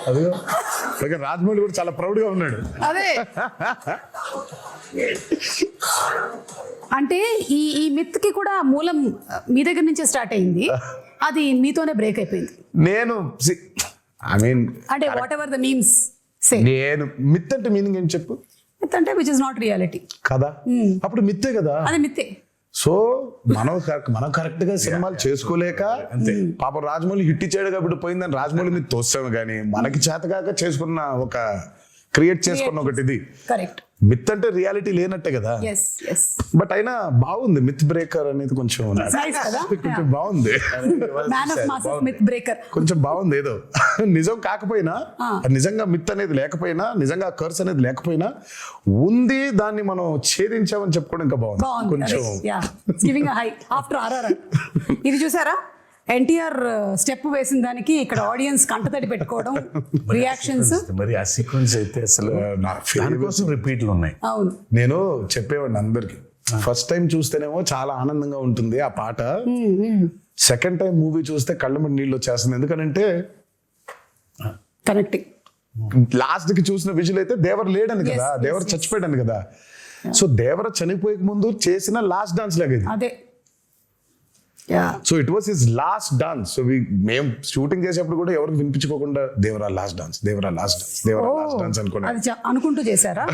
అదిగో పైగా రాజమౌళి కూడా చాలా ప్రౌడ్ గా ఉన్నాడు. అదే అంటే ఈ మిత్ కి కూడా మూలం మీ దగ్గర నుంచే స్టార్ట్ అయింది, అది మీతోనే బ్రేక్ అయిపోయింది. నేను ఐ మీన్ అంటే వాట్ ఎవర్ ద మీమ్స్ సే, నేను మిత్ అంటే మీనింగ్ ఏం చెప్పు. మిత్ అంటే విచ్ ఇస్ నాట్ రియాలిటీ కదా, అప్పుడు మిత్తే కదా. అది మిత్తే. సో మనం కరెక్ట్ గా సినిమాలు చేసుకోలేక పాప రాజమౌళి హిట్ ఇచ్చాడు కాబట్టి పోయిందని రాజమౌళి మీద తోస్తాము, కానీ మనకి చేతకాక చేసుకున్న ఒక క్రియేట్ చేసుకున్న ఒకటి ఇది. కరెక్ట్. మిత్ అంటే రియాలిటీ లేనట్టే కదా. yes yes బట్ అయినా బాగుంది మిత్ బ్రేకర్ అనేది, కొంచెం nice కదా. కొంచెం బాగుంది. Man of masses myth breaker కొంచెం బాగుంది. ఏదో నిజం కాకపోయినా, నిజంగా మిత్ అనేది లేకపోయినా, నిజంగా కర్స్ అనేది లేకపోయినా ఉంది, దాన్ని మనం ఛేదించామని చెప్పుకోవడం ఇంకా బాగుంది కొంచెం. Giving high after RRR. ఇది చూసారా, ఎన్టీఆర్ స్టెప్ వేసిన దానికి ఇక్కడ ఆడియన్స్ కంటతడి పెట్టుకోవడం, రియాక్షన్స్. మరి ఆ సీక్వెన్స్ అయితే అసలు దానికోసం రిపీట్లు ఉన్నాయి. అవును, నేను చెప్పేవాడిని అందరికి, ఫస్ట్ టైం చూస్తేనేమో చాలా ఆనందంగా ఉంటుంది ఆ పాట, సెకండ్ టైం మూవీ చూస్తే కళ్ళ మీద నీళ్ళు వచ్చేస్తుంది. ఎందుకంటే కనెక్టింగ్. లాస్ట్ కి చూసిన విజువల్ అయితే దేవర్ లేడని కదా, దేవర్ చచ్చిపోయాడని కదా. సో దేవర చనిపోయే ముందు చేసిన లాస్ట్ డాన్స్ లాగా ఇది. అదే. So it was his last dance. So మేము షూటింగ్ చేసేప్పుడు కూడా ఎవరికి వినిపించుకోకుండా Devara last dance, Devara last dance, Devara last dance అనుకున్నాను. అది అనుకుంటూ చేశారా?